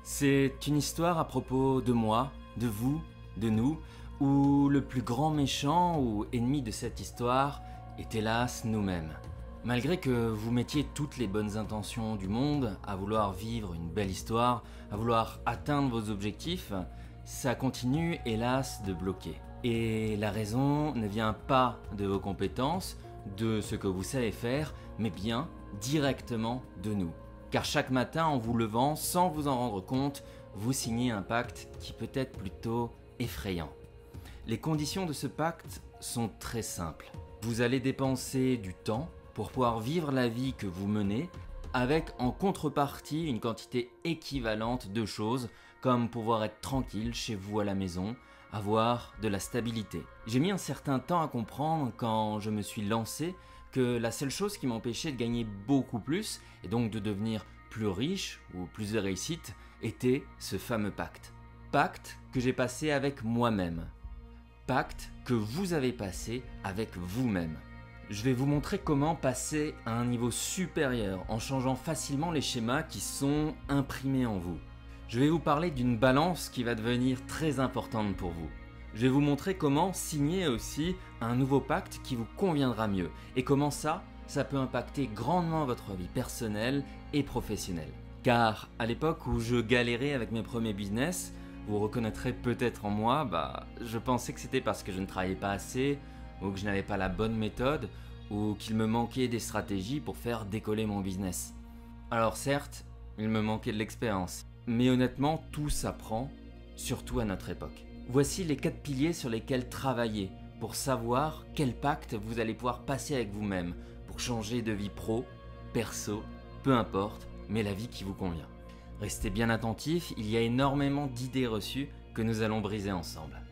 C'est une histoire à propos de moi, de vous, de nous, où le plus grand méchant ou ennemi de cette histoire est hélas nous-mêmes. Malgré que vous mettiez toutes les bonnes intentions du monde à vouloir vivre une belle histoire, à vouloir atteindre vos objectifs, ça continue hélas de bloquer. Et la raison ne vient pas de vos compétences, de ce que vous savez faire, mais bien directement de nous. Car chaque matin en vous levant, sans vous en rendre compte, vous signez un pacte qui peut être plutôt effrayant. Les conditions de ce pacte sont très simples. Vous allez dépenser du temps pour pouvoir vivre la vie que vous menez, avec en contrepartie une quantité équivalente de choses, comme pouvoir être tranquille chez vous à la maison, avoir de la stabilité. J'ai mis un certain temps à comprendre quand je me suis lancé que la seule chose qui m'empêchait de gagner beaucoup plus, et donc de devenir plus riche ou plus de réussite, était ce fameux pacte. Pacte que j'ai passé avec moi-même. Pacte que vous avez passé avec vous-même. Je vais vous montrer comment passer à un niveau supérieur en changeant facilement les schémas qui sont imprimés en vous. Je vais vous parler d'une balance qui va devenir très importante pour vous. Je vais vous montrer comment signer aussi un nouveau pacte qui vous conviendra mieux et comment ça peut impacter grandement votre vie personnelle et professionnelle. Car à l'époque où je galérais avec mes premiers business, vous reconnaîtrez peut-être en moi, je pensais que c'était parce que je ne travaillais pas assez, ou que je n'avais pas la bonne méthode, ou qu'il me manquait des stratégies pour faire décoller mon business. Alors certes, il me manquait de l'expérience, mais honnêtement tout s'apprend, surtout à notre époque. Voici les 4 piliers sur lesquels travailler pour savoir quel pacte vous allez pouvoir passer avec vous-même pour changer de vie pro, perso, peu importe, mais la vie qui vous convient. Restez bien attentifs, il y a énormément d'idées reçues que nous allons briser ensemble.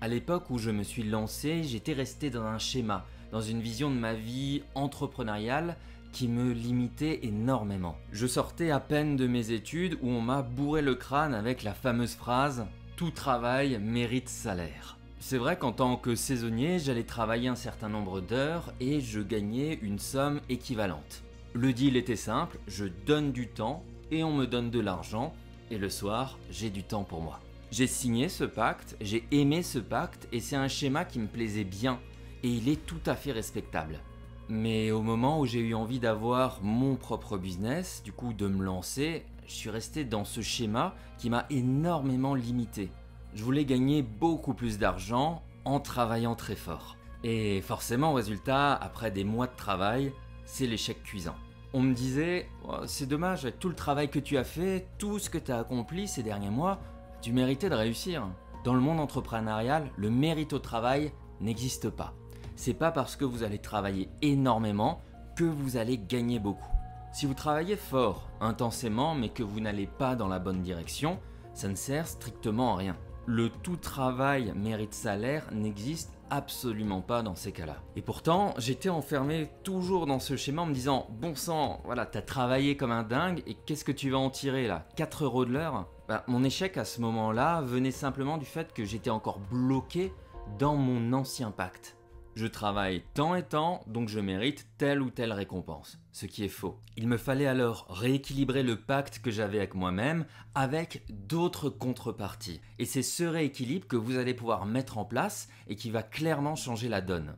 À l'époque où je me suis lancé, j'étais resté dans un schéma, dans une vision de ma vie entrepreneuriale qui me limitait énormément. Je sortais à peine de mes études où on m'a bourré le crâne avec la fameuse phrase « Tout travail mérite salaire ». C'est vrai qu'en tant que saisonnier, j'allais travailler un certain nombre d'heures et je gagnais une somme équivalente. Le deal était simple, je donne du temps et on me donne de l'argent et le soir, j'ai du temps pour moi. J'ai signé ce pacte, j'ai aimé ce pacte et c'est un schéma qui me plaisait bien et il est tout à fait respectable. Mais au moment où j'ai eu envie d'avoir mon propre business, du coup de me lancer, je suis resté dans ce schéma qui m'a énormément limité. Je voulais gagner beaucoup plus d'argent en travaillant très fort. Et forcément, résultat, après des mois de travail, c'est l'échec cuisant. On me disait oh, « C'est dommage, avec tout le travail que tu as fait, tout ce que tu as accompli ces derniers mois, tu méritais de réussir. » Dans le monde entrepreneurial, le mérite au travail n'existe pas. C'est pas parce que vous allez travailler énormément que vous allez gagner beaucoup. Si vous travaillez fort, intensément, mais que vous n'allez pas dans la bonne direction, ça ne sert strictement à rien. Le tout travail mérite salaire n'existe absolument pas dans ces cas-là. Et pourtant, j'étais enfermé toujours dans ce schéma en me disant « Bon sang, voilà, t'as travaillé comme un dingue et qu'est-ce que tu vas en tirer là 4 € de l'heure ?» Mon échec à ce moment-là venait simplement du fait que j'étais encore bloqué dans mon ancien pacte. Je travaille tant et tant, donc je mérite telle ou telle récompense. Ce qui est faux. Il me fallait alors rééquilibrer le pacte que j'avais avec moi-même avec d'autres contreparties. Et c'est ce rééquilibre que vous allez pouvoir mettre en place et qui va clairement changer la donne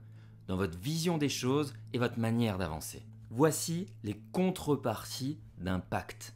dans votre vision des choses et votre manière d'avancer. Voici les contreparties d'un pacte.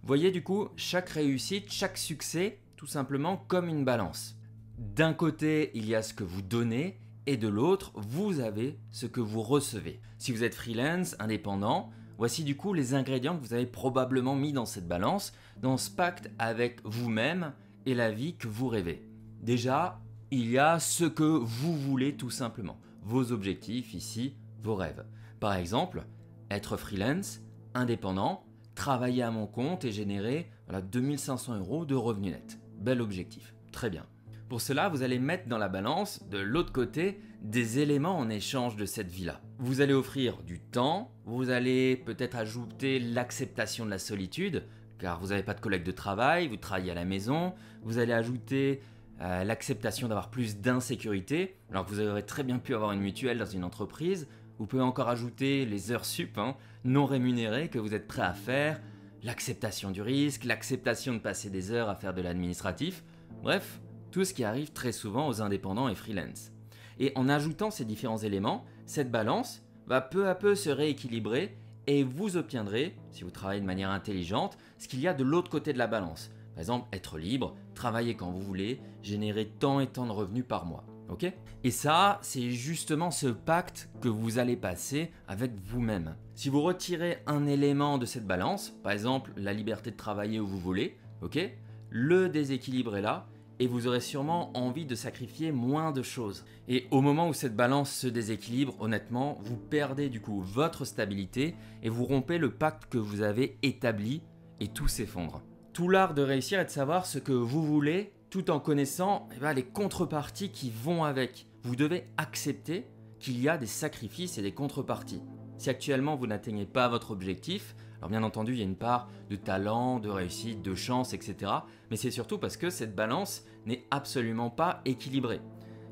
Voyez du coup chaque réussite, chaque succès, tout simplement comme une balance. D'un côté, il y a ce que vous donnez et de l'autre, vous avez ce que vous recevez. Si vous êtes freelance, indépendant, voici du coup les ingrédients que vous avez probablement mis dans cette balance, dans ce pacte avec vous-même et la vie que vous rêvez. Déjà, il y a ce que vous voulez tout simplement. Vos objectifs ici, vos rêves. Par exemple, être freelance, indépendant, travailler à mon compte et générer 2500 € de revenus nets. Bel objectif, très bien. Pour cela, vous allez mettre dans la balance, de l'autre côté, des éléments en échange de cette vie-là. Vous allez offrir du temps, vous allez peut-être ajouter l'acceptation de la solitude, car vous n'avez pas de collègues de travail, vous travaillez à la maison, vous allez ajouter l'acceptation d'avoir plus d'insécurité, alors que vous aurez très bien pu avoir une mutuelle dans une entreprise, Vous pouvez encore ajouter les heures sup non rémunérées que vous êtes prêt à faire, l'acceptation du risque, l'acceptation de passer des heures à faire de l'administratif, bref, tout ce qui arrive très souvent aux indépendants et freelance. Et en ajoutant ces différents éléments, cette balance va peu à peu se rééquilibrer et vous obtiendrez, si vous travaillez de manière intelligente, ce qu'il y a de l'autre côté de la balance. Par exemple, être libre, travailler quand vous voulez, générer tant et tant de revenus par mois. Ok ? Et ça, c'est justement ce pacte que vous allez passer avec vous-même. Si vous retirez un élément de cette balance, par exemple la liberté de travailler où vous voulez, ok ? Le déséquilibre est là et vous aurez sûrement envie de sacrifier moins de choses. Et au moment où cette balance se déséquilibre, honnêtement, vous perdez du coup votre stabilité et vous rompez le pacte que vous avez établi et tout s'effondre. Tout l'art de réussir est de savoir ce que vous voulez tout en connaissant les contreparties qui vont avec. Vous devez accepter qu'il y a des sacrifices et des contreparties. Si actuellement vous n'atteignez pas votre objectif, alors bien entendu il y a une part de talent, de réussite, de chance, etc. Mais c'est surtout parce que cette balance n'est absolument pas équilibrée.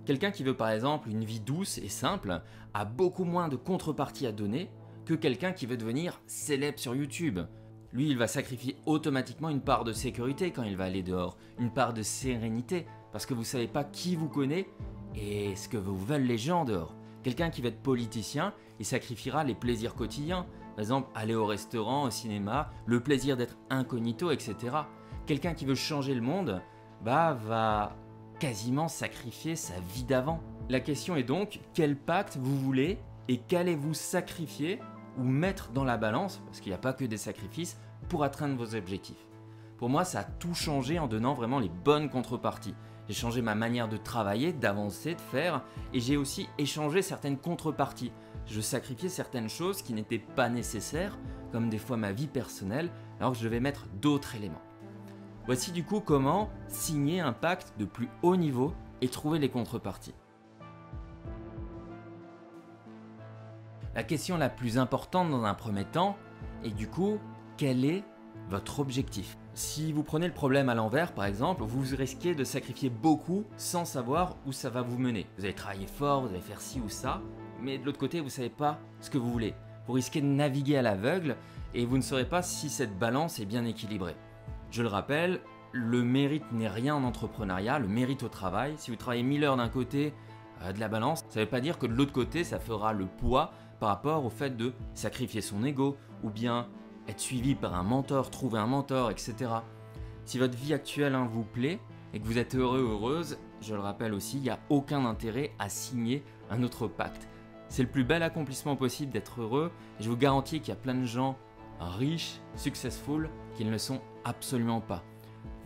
Quelqu'un qui veut par exemple une vie douce et simple a beaucoup moins de contreparties à donner que quelqu'un qui veut devenir célèbre sur YouTube. Lui, il va sacrifier automatiquement une part de sécurité quand il va aller dehors, une part de sérénité, parce que vous ne savez pas qui vous connaît et ce que vous veulent les gens dehors. Quelqu'un qui va être politicien, il sacrifiera les plaisirs quotidiens, par exemple aller au restaurant, au cinéma, le plaisir d'être incognito, etc. Quelqu'un qui veut changer le monde, va quasiment sacrifier sa vie d'avant. La question est donc, quel pacte vous voulez et qu'allez-vous sacrifier ou mettre dans la balance, parce qu'il n'y a pas que des sacrifices, pour atteindre vos objectifs. Pour moi, ça a tout changé en donnant vraiment les bonnes contreparties. J'ai changé ma manière de travailler, d'avancer, de faire, et j'ai aussi échangé certaines contreparties. Je sacrifiais certaines choses qui n'étaient pas nécessaires, comme des fois ma vie personnelle, alors que je devais mettre d'autres éléments. Voici du coup comment signer un pacte de plus haut niveau et trouver les contreparties. La question la plus importante dans un premier temps est du coup, quel est votre objectif ? Si vous prenez le problème à l'envers, par exemple, vous risquez de sacrifier beaucoup sans savoir où ça va vous mener. Vous allez travailler fort, vous allez faire ci ou ça, mais de l'autre côté, vous ne savez pas ce que vous voulez. Vous risquez de naviguer à l'aveugle et vous ne saurez pas si cette balance est bien équilibrée. Je le rappelle, le mérite n'est rien en entrepreneuriat, le mérite au travail. Si vous travaillez 1000 heures d'un côté de la balance, ça ne veut pas dire que de l'autre côté, ça fera le poids par rapport au fait de sacrifier son ego ou bien être suivi par un mentor, trouver un mentor, etc. Si votre vie actuelle vous plaît et que vous êtes heureux ou heureuse, je le rappelle aussi, il n'y a aucun intérêt à signer un autre pacte. C'est le plus bel accomplissement possible d'être heureux et je vous garantis qu'il y a plein de gens riches, successful, qui ne le sont absolument pas.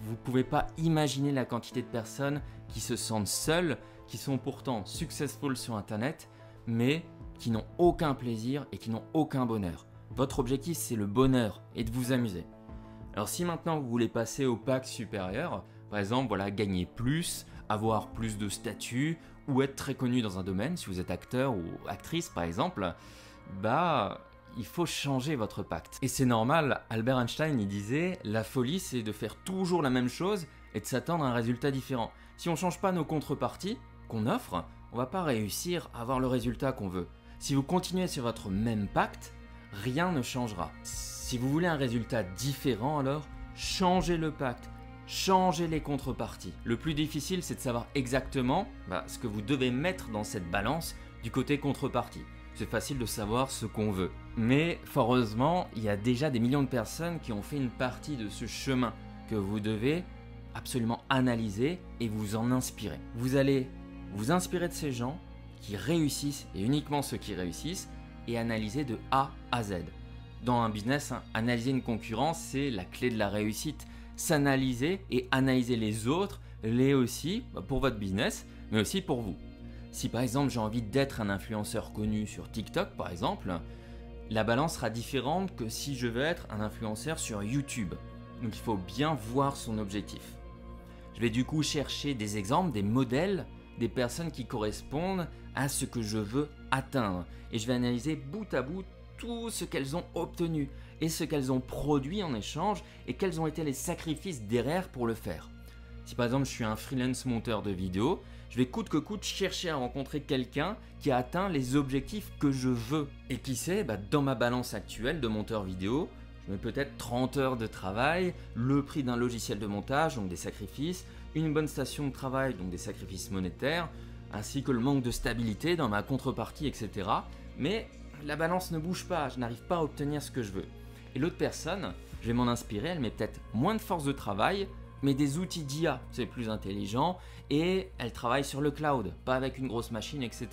Vous ne pouvez pas imaginer la quantité de personnes qui se sentent seules, qui sont pourtant successful sur Internet, mais qui n'ont aucun plaisir et qui n'ont aucun bonheur. Votre objectif, c'est le bonheur et de vous amuser. Alors si maintenant vous voulez passer au pacte supérieur, par exemple, gagner plus, avoir plus de statut ou être très connu dans un domaine, si vous êtes acteur ou actrice par exemple, il faut changer votre pacte. Et c'est normal, Albert Einstein il disait « La folie, c'est de faire toujours la même chose et de s'attendre à un résultat différent. Si on ne change pas nos contreparties qu'on offre, on ne va pas réussir à avoir le résultat qu'on veut. Si vous continuez sur votre même pacte, rien ne changera. Si vous voulez un résultat différent, alors changez le pacte, changez les contreparties. Le plus difficile, c'est de savoir exactement ce que vous devez mettre dans cette balance du côté contrepartie. C'est facile de savoir ce qu'on veut. Mais fort heureusement, il y a déjà des millions de personnes qui ont fait une partie de ce chemin que vous devez absolument analyser et vous en inspirer. Vous allez vous inspirer de ces gens qui réussissent, et uniquement ceux qui réussissent, et analyser de A à Z. Dans un business, analyser une concurrence, c'est la clé de la réussite. S'analyser et analyser les autres, les aussi pour votre business, mais aussi pour vous. Si par exemple j'ai envie d'être un influenceur connu sur TikTok par exemple, la balance sera différente que si je veux être un influenceur sur YouTube. Donc il faut bien voir son objectif. Je vais du coup chercher des exemples, des modèles, des personnes qui correspondent à ce que je veux atteindre. Et je vais analyser bout à bout tout ce qu'elles ont obtenu et ce qu'elles ont produit en échange et quels ont été les sacrifices derrière pour le faire. Si par exemple je suis un freelance monteur de vidéos, je vais coûte que coûte chercher à rencontrer quelqu'un qui a atteint les objectifs que je veux. Et qui sait, dans ma balance actuelle de monteur vidéo, je mets peut-être 30 heures de travail, le prix d'un logiciel de montage, donc des sacrifices, une bonne station de travail, donc des sacrifices monétaires, ainsi que le manque de stabilité dans ma contrepartie, etc. Mais la balance ne bouge pas, je n'arrive pas à obtenir ce que je veux. Et l'autre personne, je vais m'en inspirer, elle met peut-être moins de force de travail, mais des outils d'IA, c'est plus intelligent, et elle travaille sur le cloud, pas avec une grosse machine, etc.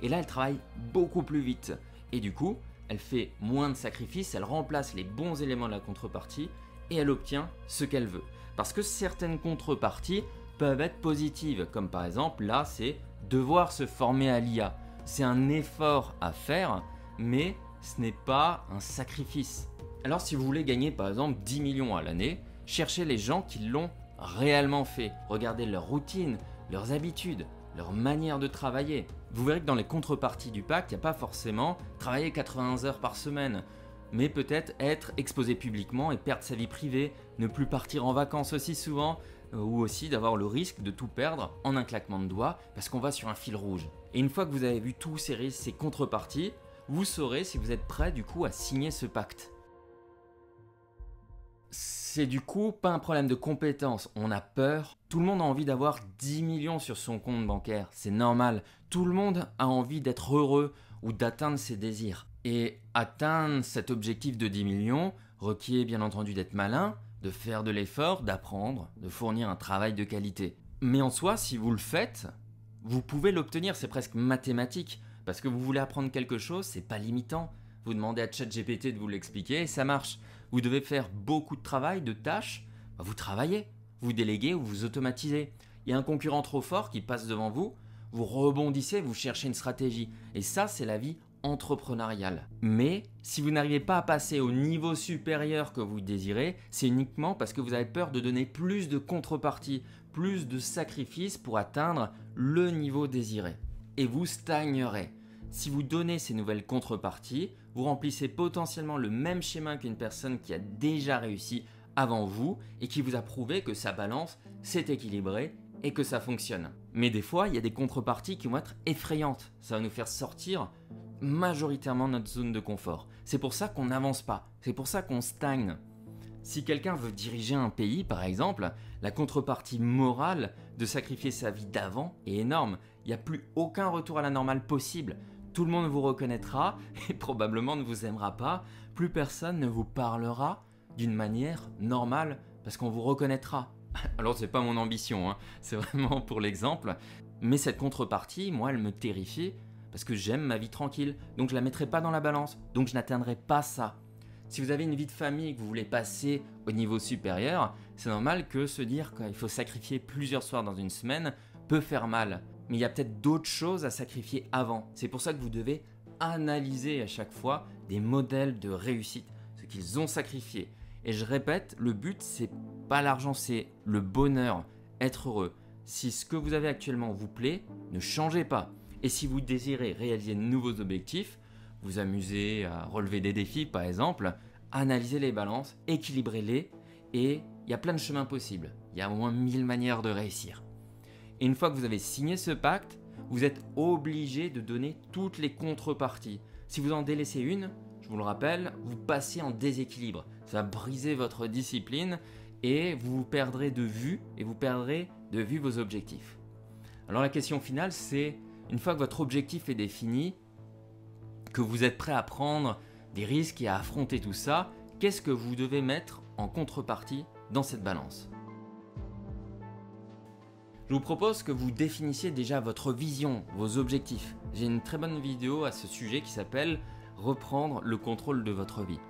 Et là, elle travaille beaucoup plus vite. Et du coup, elle fait moins de sacrifices, elle remplace les bons éléments de la contrepartie, et elle obtient ce qu'elle veut. Parce que certaines contreparties peuvent être positives, comme par exemple, là, c'est devoir se former à l'IA. C'est un effort à faire, mais ce n'est pas un sacrifice. Alors si vous voulez gagner par exemple 10 millions à l'année, cherchez les gens qui l'ont réellement fait. Regardez leur routine, leurs habitudes, leur manière de travailler. Vous verrez que dans les contreparties du pacte, il n'y a pas forcément travailler 80 heures par semaine, mais peut-être être exposé publiquement et perdre sa vie privée, ne plus partir en vacances aussi souvent, ou aussi d'avoir le risque de tout perdre en un claquement de doigts parce qu'on va sur un fil rouge. Et une fois que vous avez vu tous ces risques, ces contreparties, vous saurez si vous êtes prêt du coup à signer ce pacte. C'est du coup pas un problème de compétence, on a peur. Tout le monde a envie d'avoir 10 millions sur son compte bancaire, c'est normal. Tout le monde a envie d'être heureux ou d'atteindre ses désirs. Et atteindre cet objectif de 10 millions requiert bien entendu d'être malin, de faire de l'effort, d'apprendre, de fournir un travail de qualité. Mais en soi, si vous le faites, vous pouvez l'obtenir, c'est presque mathématique. Parce que vous voulez apprendre quelque chose, c'est pas limitant. Vous demandez à ChatGPT de vous l'expliquer et ça marche. Vous devez faire beaucoup de travail, de tâches, vous travaillez, vous déléguez ou vous automatisez. Il y a un concurrent trop fort qui passe devant vous, vous rebondissez, vous cherchez une stratégie. Et ça, c'est la vie entrepreneuriale. Mais si vous n'arrivez pas à passer au niveau supérieur que vous désirez, c'est uniquement parce que vous avez peur de donner plus de contrepartie, plus de sacrifices pour atteindre le niveau désiré. Et vous stagnerez. Si vous donnez ces nouvelles contreparties, vous remplissez potentiellement le même schéma qu'une personne qui a déjà réussi avant vous et qui vous a prouvé que sa balance s'est équilibrée et que ça fonctionne. Mais des fois, il y a des contreparties qui vont être effrayantes. Ça va nous faire sortir majoritairement de notre zone de confort. C'est pour ça qu'on n'avance pas. C'est pour ça qu'on stagne. Si quelqu'un veut diriger un pays, par exemple, la contrepartie morale de sacrifier sa vie d'avant est énorme. Il n'y a plus aucun retour à la normale possible. Tout le monde vous reconnaîtra et probablement ne vous aimera pas. Plus personne ne vous parlera d'une manière normale parce qu'on vous reconnaîtra. Alors c'est pas mon ambition, c'est vraiment pour l'exemple. Mais cette contrepartie, moi, elle me terrifie parce que j'aime ma vie tranquille. Donc je la mettrai pas dans la balance. Donc je n'atteindrai pas ça. Si vous avez une vie de famille et que vous voulez passer au niveau supérieur, c'est normal que se dire qu'il faut sacrifier plusieurs soirs dans une semaine peut faire mal. Mais il y a peut-être d'autres choses à sacrifier avant. C'est pour ça que vous devez analyser à chaque fois des modèles de réussite, ce qu'ils ont sacrifié. Et je répète, le but, c'est pas l'argent, c'est le bonheur, être heureux. Si ce que vous avez actuellement vous plaît, ne changez pas. Et si vous désirez réaliser de nouveaux objectifs, vous amuser à relever des défis par exemple, analysez les balances, équilibrez-les et il y a plein de chemins possibles. Il y a au moins 1000 manières de réussir. Et une fois que vous avez signé ce pacte, vous êtes obligé de donner toutes les contreparties. Si vous en délaissez une, je vous le rappelle, vous passez en déséquilibre. Ça va briser votre discipline et vous perdrez de vue vos objectifs. Alors la question finale, c'est une fois que votre objectif est défini, que vous êtes prêt à prendre des risques et à affronter tout ça, qu'est-ce que vous devez mettre en contrepartie dans cette balance ? Je vous propose que vous définissiez déjà votre vision, vos objectifs. J'ai une très bonne vidéo à ce sujet qui s'appelle « Reprendre le contrôle de votre vie ».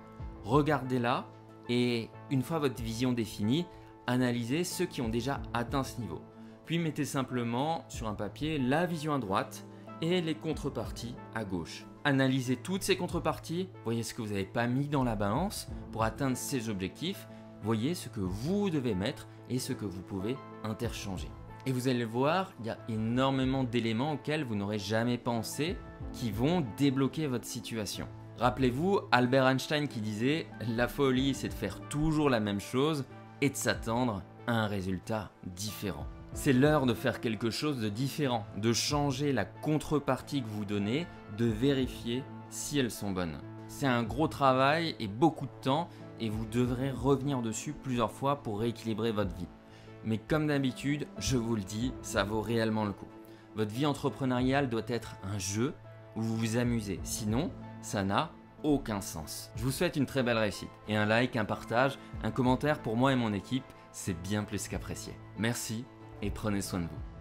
Regardez-la et une fois votre vision définie, analysez ceux qui ont déjà atteint ce niveau. Puis mettez simplement sur un papier la vision à droite et les contreparties à gauche. Analysez toutes ces contreparties, voyez ce que vous n'avez pas mis dans la balance pour atteindre ces objectifs, voyez ce que vous devez mettre et ce que vous pouvez interchanger. Et vous allez voir, il y a énormément d'éléments auxquels vous n'aurez jamais pensé qui vont débloquer votre situation. Rappelez-vous Albert Einstein qui disait « La folie, c'est de faire toujours la même chose et de s'attendre un résultat différent. C'est l'heure de faire quelque chose de différent, de changer la contrepartie que vous donnez, de vérifier si elles sont bonnes. C'est un gros travail et beaucoup de temps et vous devrez revenir dessus plusieurs fois pour rééquilibrer votre vie. Mais comme d'habitude, je vous le dis, ça vaut réellement le coup. Votre vie entrepreneuriale doit être un jeu où vous vous amusez, sinon ça n'a aucun sens. Je vous souhaite une très belle réussite et un like, un partage, un commentaire pour moi et mon équipe, c'est bien plus qu'apprécié. Merci et prenez soin de vous.